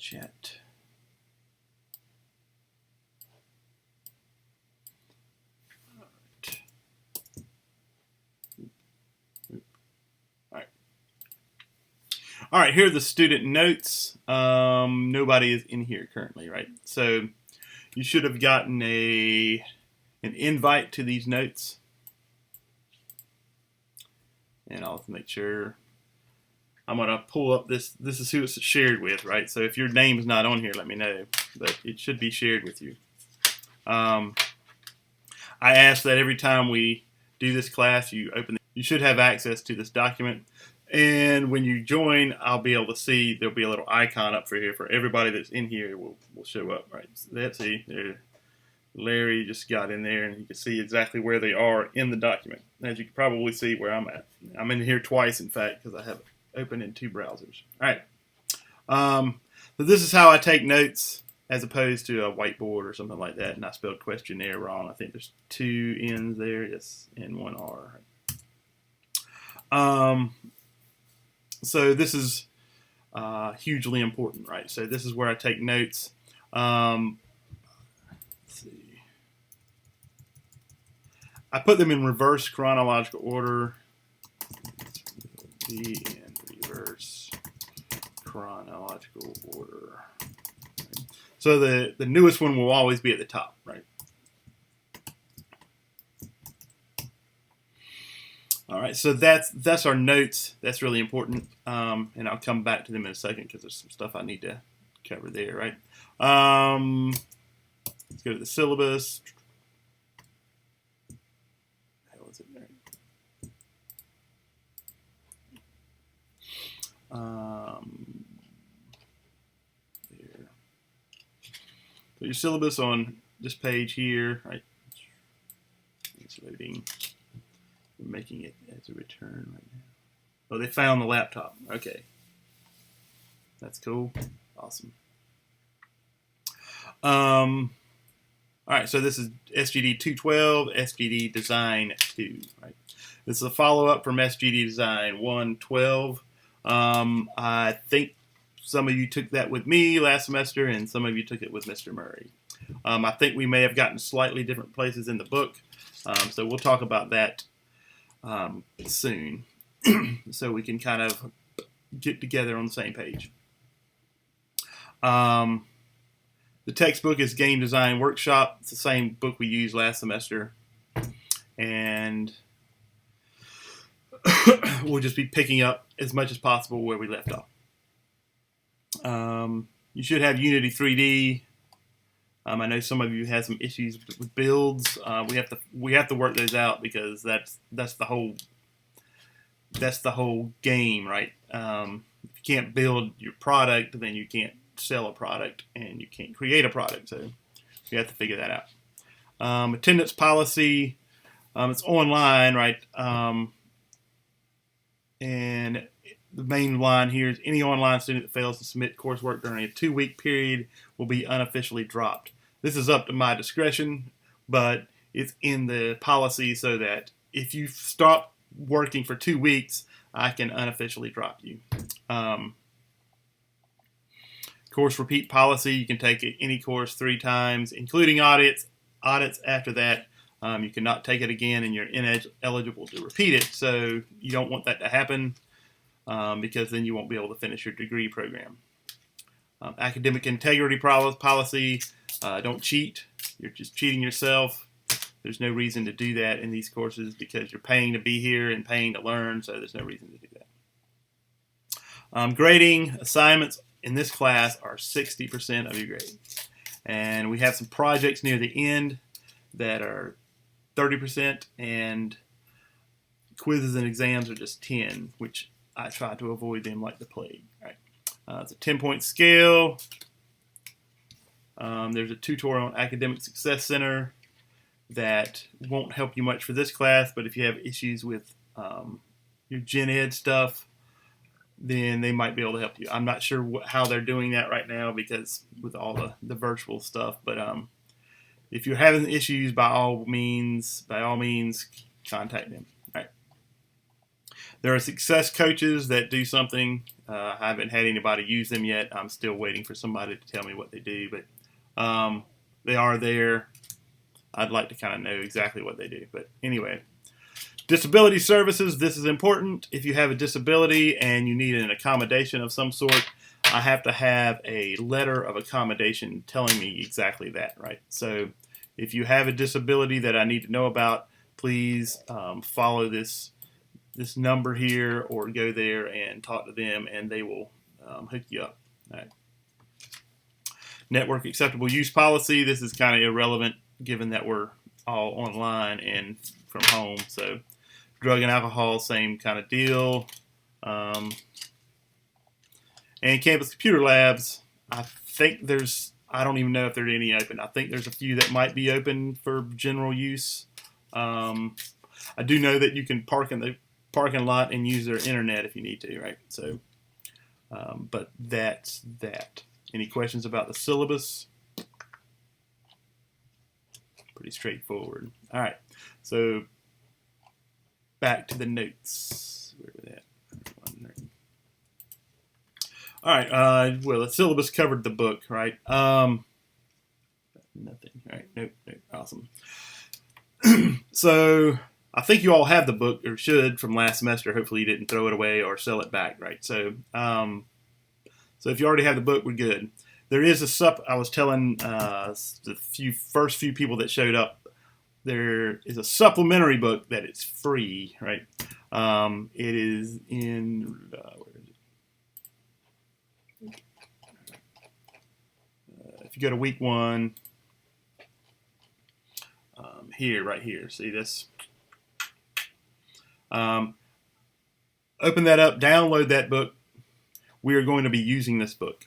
chat. All right, here are the student notes. Nobody is in here currently, right? So you should have gotten an invite to these notes. And I'll make sure. I'm going to pull up this. This is who it's shared with, right? So if your name is not on here, let me know. But it should be shared with you. I ask that every time we do this class, you should have access to this document. And when you join, I'll be able to see, there'll be a little icon up for here for everybody that's in here will show up, right? So let's see, there, Larry just got in there, and you can see exactly where they are in the document. As you can probably see where I'm at. I'm in here twice, in fact, because I have it open in 2 browsers. All right. So this is how I take notes as opposed to a whiteboard or something like that. And I spelled questionnaire wrong. I think there's 2 N's there, yes, and 1 R. So this is hugely important, right? So this is where I take notes. Let's see. I put them in reverse chronological order. Be in reverse chronological order. So the newest one will always be at the top, right? All right, so that's our notes. That's really important, and I'll come back to them in a second because there's some stuff I need to cover there, right? Let's go to the syllabus. How is it there? There. So your syllabus on this page here, right? It's loading. I'm making it as a return right now. Oh, they found the laptop. Okay. That's cool. Awesome. All right, so this is SGD 212, SGD Design 2. Right? This is a follow-up from SGD Design 112. I think some of you took that with me last semester, and some of you took it with Mr. Murray. I think we may have gotten slightly different places in the book, so we'll talk about that soon, so we can kind of get together on the same page. The textbook is Game Design Workshop. It's the same book we used last semester, and we'll just be picking up as much as possible where we left off. You should have Unity 3D. I know some of you had some issues with builds. We have to work those out because that's the whole game, right? If you can't build your product, then you can't sell a product, and you can't create a product. So you have to figure that out. Attendance policy, it's online, right? And the main line here is any online student that fails to submit coursework during a 2-week period will be unofficially dropped. This is up to my discretion, but it's in the policy so that if you stop working for 2 weeks, I can unofficially drop you. Course repeat policy, you can take any course 3 times, including audits. Audits after that, you cannot take it again, and you're ineligible to repeat it. So you don't want that to happen because then you won't be able to finish your degree program. Academic integrity policy, don't cheat. You're just cheating yourself. There's no reason to do that in these courses because you're paying to be here and paying to learn, so there's no reason to do that. Grading, assignments in this class are 60% of your grade. And we have some projects near the end that are 30%, and quizzes and exams are just 10, which I try to avoid them like the plague. Right? It's a 10-point scale. There's a tutorial on Academic Success Center that won't help you much for this class, but if you have issues with your Gen Ed stuff, then they might be able to help you. I'm not sure how they're doing that right now because with all the virtual stuff, but if you're having issues, by all means, contact them. All right. There are success coaches that do something. I haven't had anybody use them yet. I'm still waiting for somebody to tell me what they do, but they are there. I'd like to kind of know exactly what they do. But anyway, disability services, this is important. If you have a disability and you need an accommodation of some sort, I have to have a letter of accommodation telling me exactly that, right? So if you have a disability that I need to know about, please follow this number here or go there and talk to them, and they will hook you up. All right. Network acceptable use policy. This is kind of irrelevant given that we're all online and from home. So drug and alcohol, same kind of deal. And campus computer labs, I think I don't even know if there's any open. I think there's a few that might be open for general use. I do know that you can park in the parking lot and use their internet if you need to, right? So, but that's that. Any questions about the syllabus? Pretty straightforward. All right, so back to the notes. Where was that? All right, well, the syllabus covered the book, right? Nothing, right? Nope, awesome. So I think you all have the book, or should, from last semester. Hopefully you didn't throw it away or sell it back, right? So so if you already have the book, we're good. There is I was telling the first few people that showed up, there is a supplementary book that is free, right? It is in, where is it? If you go to week 1, right here, see this? Open that up, download that book. We are going to be using this book.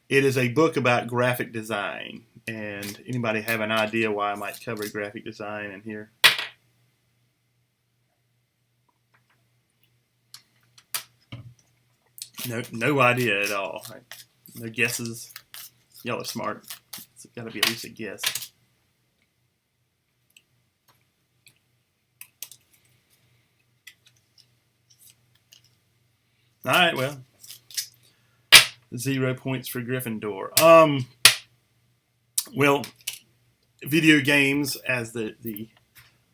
It is a book about graphic design. And anybody have an idea why I might cover graphic design in here? No idea at all. Right? No guesses. Y'all are smart. It's got to be at least a guess. All right, well, 0 points for Gryffindor. Well, video games, as the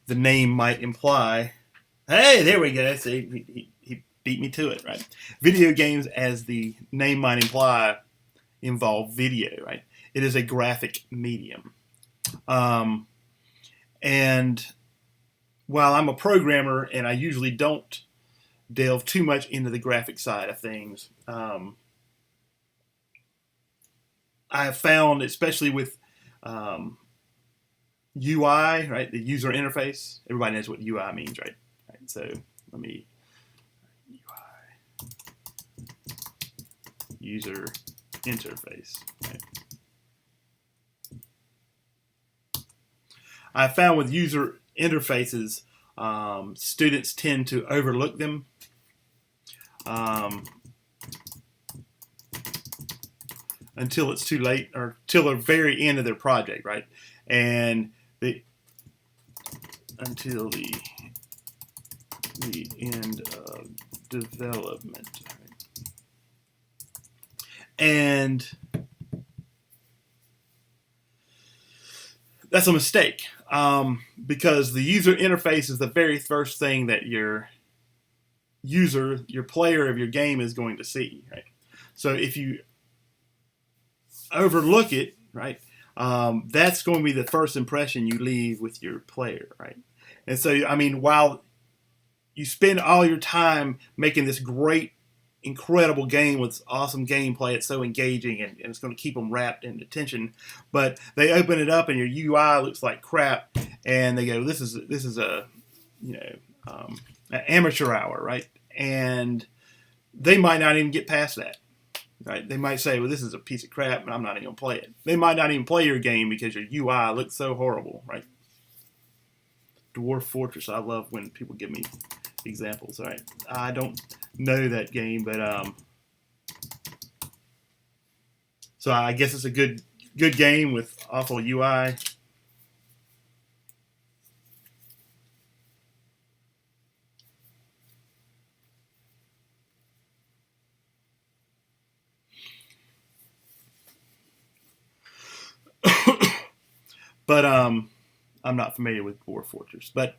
name might imply. Hey, there we go. See, he beat me to it, right? Video games, as the name might imply, involve video, right? It is a graphic medium. And while I'm a programmer and I usually don't delve too much into the graphic side of things, I have found, especially with UI, right, the user interface. Everybody knows what UI means, right? So let me UI user interface. Right? I found with user interfaces, students tend to overlook them. Until it's too late, or till the very end of their project, right? And until the end of development, right? And that's a mistake, because the user interface is the very first thing that your player of your game is going to see, right? So if you overlook it, right, that's going to be the first impression you leave with your player, right? And so, I mean, while you spend all your time making this great, incredible game with awesome gameplay, it's so engaging and it's going to keep them wrapped in attention, but they open it up and your UI looks like crap, and they go, this is a, an amateur hour, right? And they might not even get past that. Right? They might say, well, this is a piece of crap, and I'm not even going to play it. They might not even play your game because your UI looks so horrible, right? Dwarf Fortress. I love when people give me examples, right? I don't know that game, but so I guess it's a good game with awful UI. But I'm not familiar with dwarf fortress. But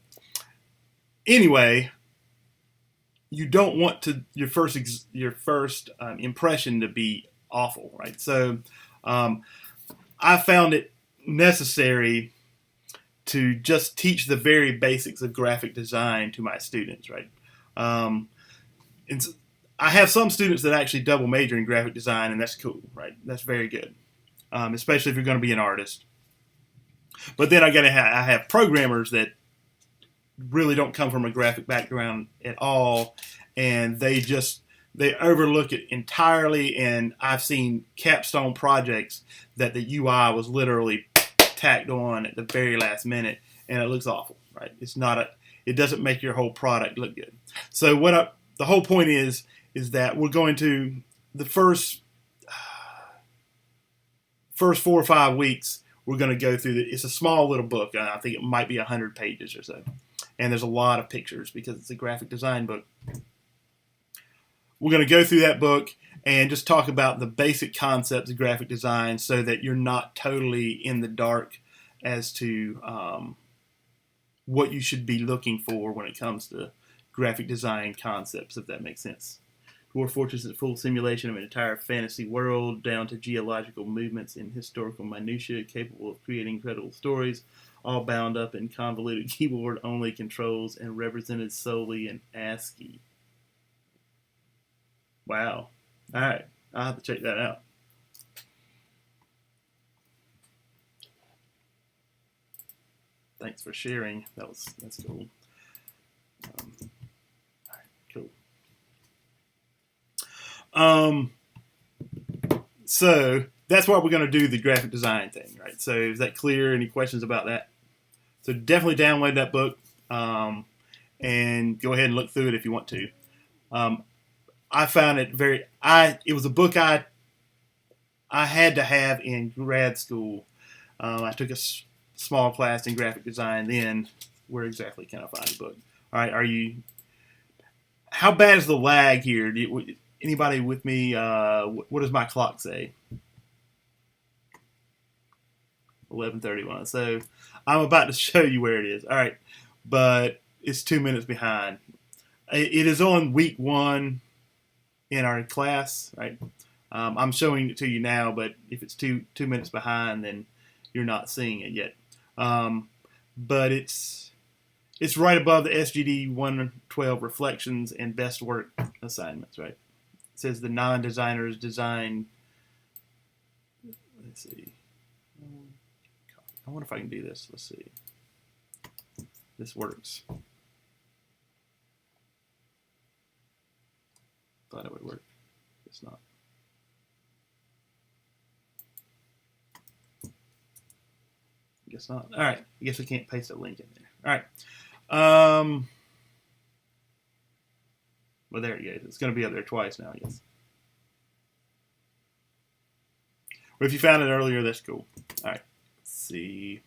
anyway, you don't want your first impression to be awful, right? So I found it necessary to just teach the very basics of graphic design to my students, right? And I have some students that actually double major in graphic design, and that's cool, right? That's very good, especially if you're going to be an artist. But then I have programmers that really don't come from a graphic background at all, and they overlook it entirely. And I've seen capstone projects that the UI was literally tacked on at the very last minute, and it looks awful, right? It doesn't make your whole product look good. So the whole point is that we're going to the first 4 or 5 weeks. We're going to go through it's a small little book. I think it might be 100 pages or so. And there's a lot of pictures because it's a graphic design book. We're going to go through that book and just talk about the basic concepts of graphic design so that you're not totally in the dark as to what you should be looking for when it comes to graphic design concepts, if that makes sense. Dwarf Fortress is a full simulation of an entire fantasy world, down to geological movements and historical minutiae, capable of creating incredible stories, all bound up in convoluted keyboard-only controls and represented solely in ASCII. Wow. All right. I'll have to check that out. Thanks for sharing. That's cool. All right, cool. So that's why we're going to do the graphic design thing, right? So is that clear? Any questions about that? So definitely download that book and go ahead and look through it if you want to. I found it it was a book I had to have in grad school. I took a small class in graphic design then. Where exactly can I find the book? All right, how bad is the lag here? Anybody with me? What does my clock say? 11:31. So I'm about to show you where it is. All right, but it's 2 minutes behind. It is on week 1 in our class, right? I'm showing it to you now, but if it's two minutes behind, then you're not seeing it yet. But it's right above the SGD 112 reflections and best work assignments, right? It says the non-designers design. Let's see. I wonder if I can do this. Let's see. This works. Thought it would work. It's not. Guess not. All right. I guess we can't paste a link in there. All right. Well, there it goes. It's going to be up there twice now, I guess. Or if you found it earlier, that's cool. All right. Let's see.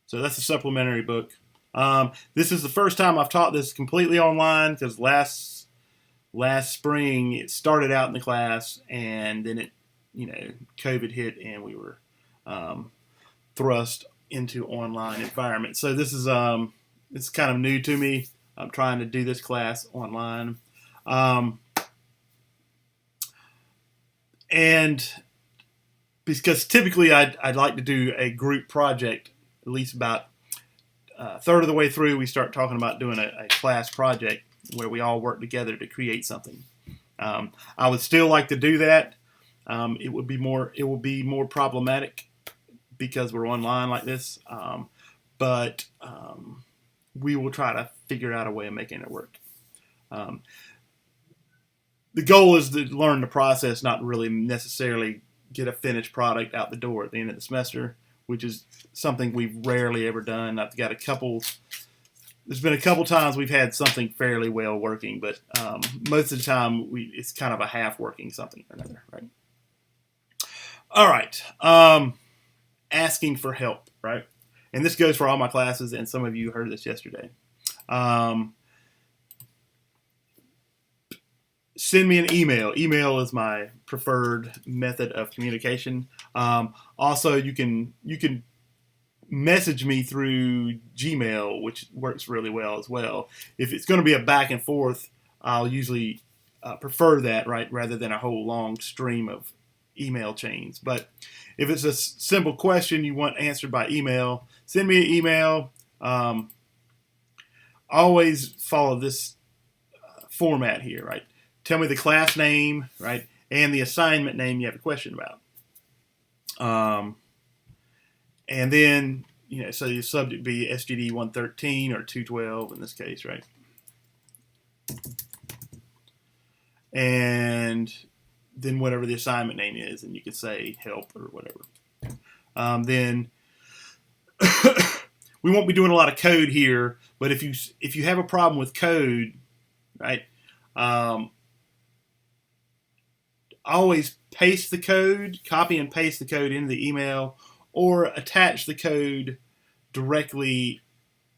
So that's a supplementary book. This is the first time I've taught this completely online because last spring it started out in the class and then it, COVID hit and we were thrust into online environment. So this is it's kind of new to me. I'm trying to do this class online. And because typically I'd like to do a group project at least about a third of the way through, we start talking about doing a class project where we all work together to create something. I would still like to do that. It will be more problematic because we're online like this. But we will try to figure out a way of making it work. The goal is to learn the process, not really necessarily get a finished product out the door at the end of the semester, which is something we've rarely ever done. There's been a couple times we've had something fairly well working, but most of the time it's kind of a half working something or another, right? All right. Asking for help, right? And this goes for all my classes, and some of you heard this yesterday. send me an email. Email is my preferred method of communication. Also, you can message me through Gmail, which works really well as well. If it's going to be a back and forth, I'll usually prefer that, right, rather than a whole long stream of email chains. But if it's a simple question you want answered by email, send me an email. Always follow this format here, right? Tell me the class name, right, and the assignment name you have a question about. And then, so your subject be SGD 113 or 212 in this case, right? And then whatever the assignment name is, and you could say help or whatever. Then we won't be doing a lot of code here, but if you have a problem with code, right, always paste the code, copy and paste the code into the email, or attach the code directly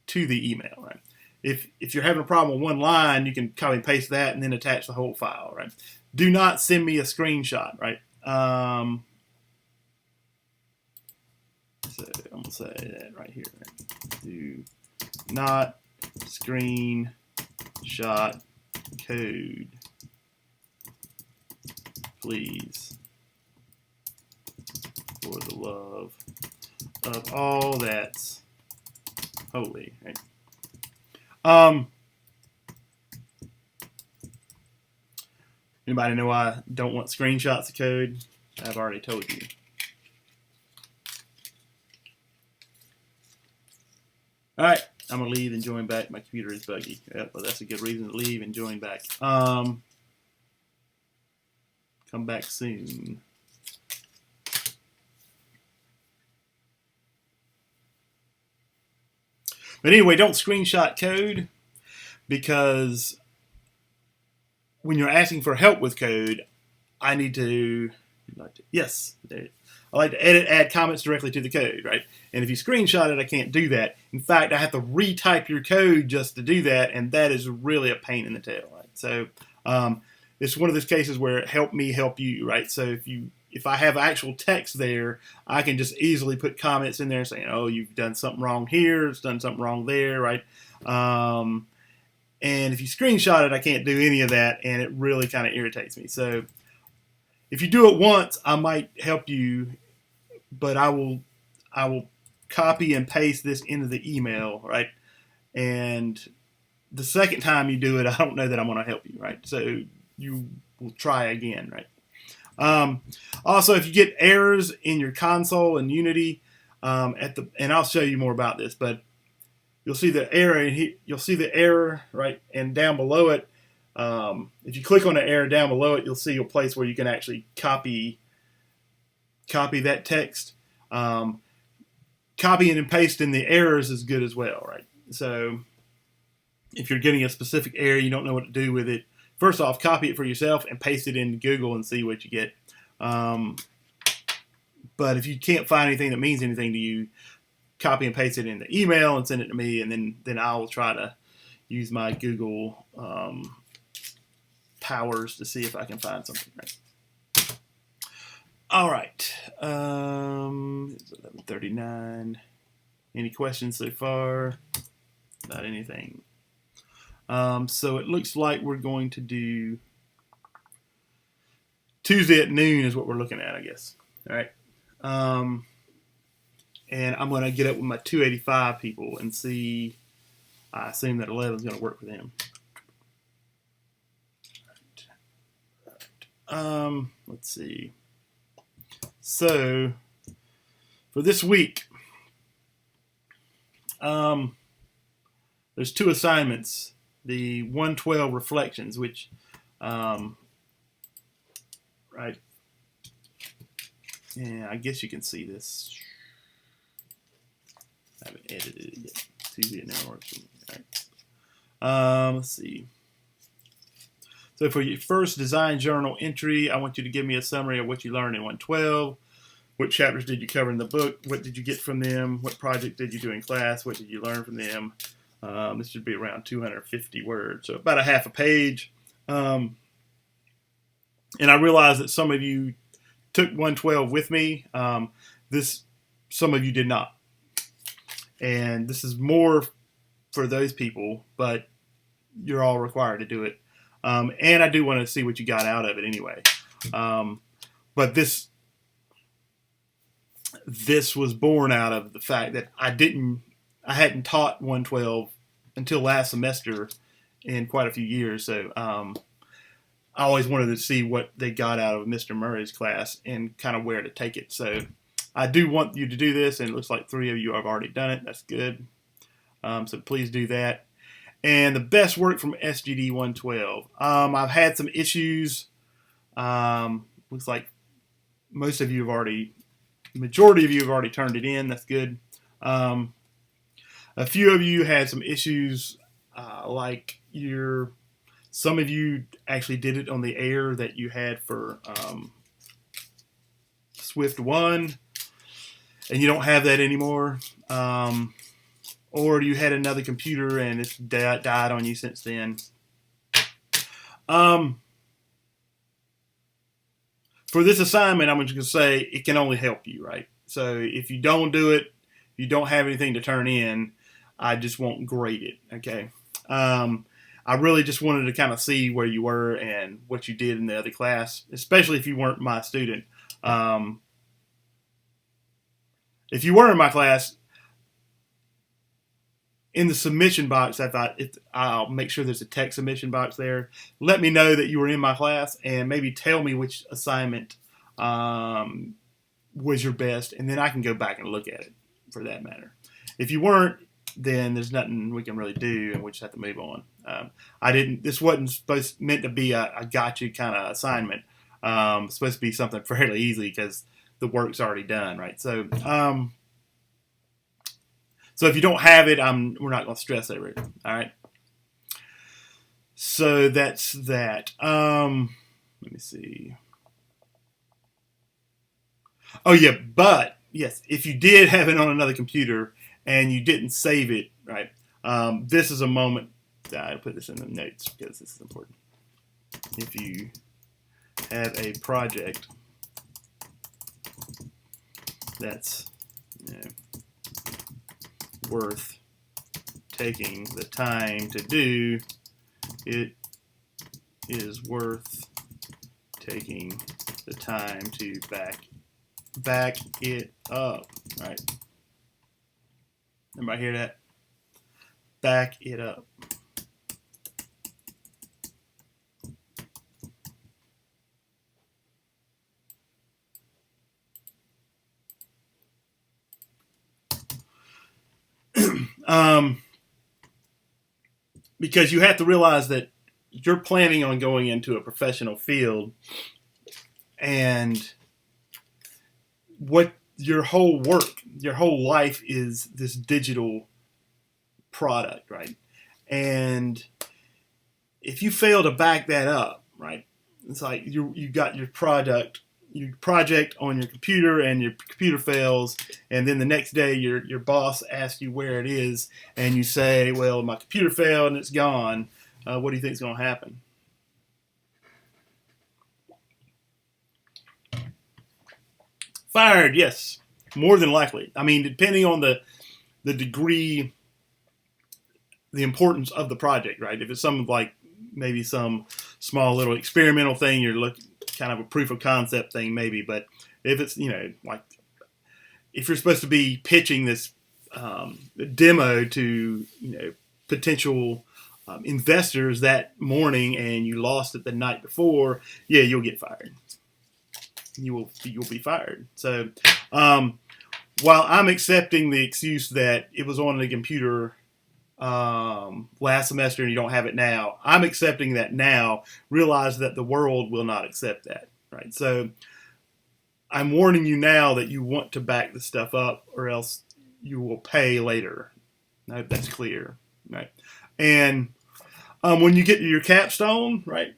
to the email, right? If you're having a problem with one line, you can copy and paste that and then attach the whole file, right? Do not send me a screenshot, right? So I'm going to say that right here. Right? Do not screenshot code, please, for the love of all that's holy. Right? Anybody know why I don't want screenshots of code? I've already told you. All right, I'm gonna leave and join back. My computer is buggy. Yep, well, that's a good reason to leave and join back. Come back soon. But anyway, don't screenshot code, because when you're asking for help with code, I need to, yes, I like to edit, add comments directly to the code, right? And if you screenshot it, I can't do that. In fact, I have to retype your code just to do that, and that is really a pain in the tail, right? So it's one of those cases where help me help you, right? So if I have actual text there, I can just easily put comments in there saying, oh, you've done something wrong here, it's done something wrong there, right? And if you screenshot it, I can't do any of that, and it really kind of irritates me. So if you do it once, I might help you, but I will copy and paste this into the email, right? And the second time you do it, I don't know that I'm going to help you, right? So you will try again, right? Also, if you get errors in your console in Unity, and I'll show you more about this, but you'll see the error, right? And down below it, if you click on the error down below it, you'll see a place where you can actually copy that text. Copying and pasting the errors is good as well, right? So if you're getting a specific error, you don't know what to do with it, first off, copy it for yourself and paste it into Google and see what you get. But if you can't find anything that means anything to you, copy and paste it in the email and send it to me, and then I'll try to use my Google powers to see if I can find something. Right. All right. It's 11:39. Any questions so far? About anything? So it looks like we're going to do Tuesday at noon is what we're looking at, I guess. All right. And I'm going to get up with my 285 people and see. I assume that 11 is going to work for them. All right. Let's see. So for this week, there's two assignments. The 112 reflections, which, right, yeah, I guess you can see this. I haven't edited it yet. Tuesday now works. Right. Let's see. So for your first design journal entry, I want you to give me a summary of what you learned in 112. What chapters did you cover in the book? What did you get from them? What project did you do in class? What did you learn from them? This should be around 250 words, so about a half a page. And I realize that some of you took 112 with me. Some of you did not. And this is more for those people, but you're all required to do it. And I do want to see what you got out of it anyway. But this was born out of the fact that I hadn't taught 112 until last semester in quite a few years. So I always wanted to see what they got out of Mr. Murray's class and kind of where to take it. So I do want you to do this, and it looks like 3 of you have already done it. That's good. So please do that. And the best work from SGD 112. I've had some issues. Looks like majority of you have already turned it in. That's good. A few of you had some issues, like some of you actually did it on the error that you had for Swift 1, and you don't have that anymore. Or you had another computer and it's died on you since then. For this assignment, I'm just going to say it can only help you, right? So if you don't do it, you don't have anything to turn in, I just won't grade it, okay? I really just wanted to kind of see where you were and what you did in the other class, especially if you weren't my student. If you were in my class, in the submission box, I'll make sure there's a text submission box there. Let me know that you were in my class and maybe tell me which assignment was your best, and then I can go back and look at it for that matter. If you weren't, then there's nothing we can really do, and we just have to move on. This wasn't meant to be a gotcha kind of assignment. It's supposed to be something fairly easy because the work's already done, right? So if you don't have it, we're not going to stress over it. All right. So that's that. Let me see. Oh yeah, but yes, if you did have it on another computer and you didn't save it, right? This is a moment. I put this in the notes because this is important. If you have a project that's worth taking the time to do, it is worth taking the time to back it up, right? Everybody hear that? Back it up. Because you have to realize that you're planning on going into a professional field, and what your whole life is this digital product, right? And if you fail to back that up, right, it's like you got your project on your computer and your computer fails, and then the next day your boss asks you where it is, and you say, well, my computer failed and it's gone. What do you think is going to happen? Fired, yes, more than likely. I mean, depending on the degree, the importance of the project, right? If it's something like maybe some small little experimental thing, you're looking kind of a proof of concept thing, maybe. But if it's like if you're supposed to be pitching this demo to potential investors that morning and you lost it the night before, yeah, you'll get fired. You'll be fired. So while I'm accepting the excuse that it was on the computer last semester and you don't have it now, I'm accepting that now. Realize that the world will not accept that, right? So I'm warning you now that you want to back this stuff up, or else you will pay later. I hope that's clear, right? And when you get to your capstone, right,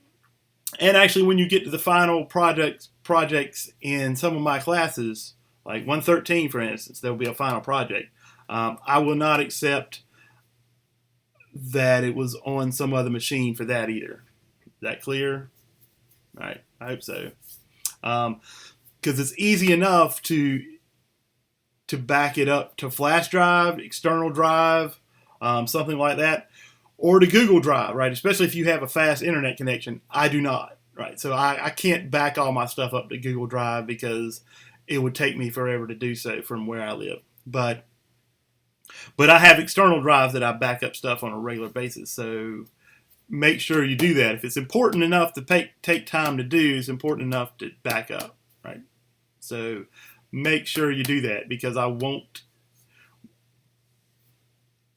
and actually when you get to the final projects in some of my classes, like 113, for instance, there will be a final project. I will not accept that it was on some other machine for that either. Is that clear? All right. I hope so. Because it's easy enough to back it up to flash drive, external drive, something like that, or to Google Drive, right? Especially if you have a fast internet connection. I do not, right? So I can't back all my stuff up to Google Drive because it would take me forever to do so from where I live. But I have external drives that I back up stuff on a regular basis. So make sure you do that. If it's important enough to take time to do, it's important enough to back up, right? So make sure you do that, because I won't,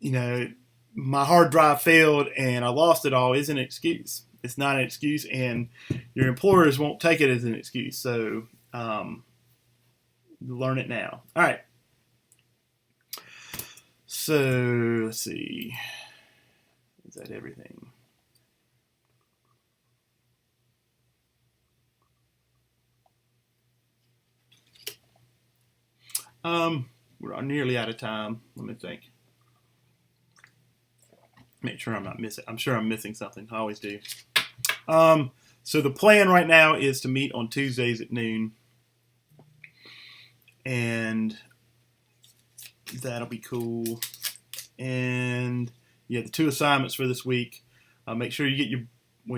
my hard drive failed and I lost it all is an excuse. It's not an excuse, and your employers won't take it as an excuse. So learn it now. All right. So let's see. Is that everything? We're nearly out of time. Let me think. Make sure I'm not missing. I'm sure I'm missing something. I always do. So the plan right now is to meet on Tuesdays at noon, and that'll be cool. And yeah, the 2 assignments for this week. Make sure you get you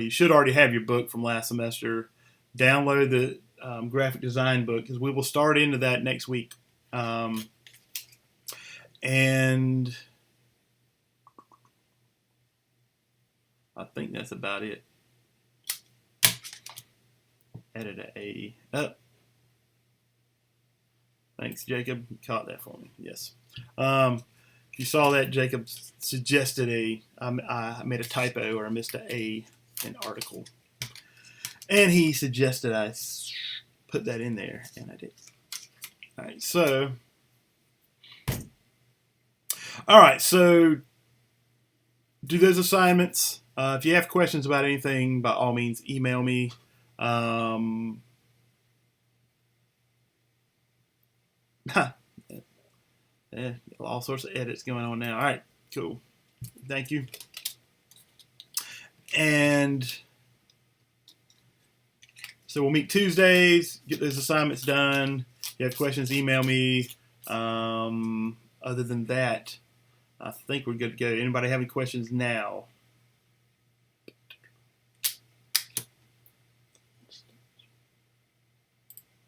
should already have your book from last semester. Download the graphic design book, because we will start into that next week. And I think that's about it. Added an A. Oh. Thanks, Jacob. You caught that for me. Yes. You saw that Jacob suggested I made a typo, or I missed an A in article. And he suggested I put that in there, and I did. All right, so do those assignments. If you have questions about anything, by all means, email me. All sorts of edits going on now. All right, cool. Thank you. And so we'll meet Tuesdays, get those assignments done. If you have questions, email me. Other than that, I think we're good to go. Anybody have any questions now?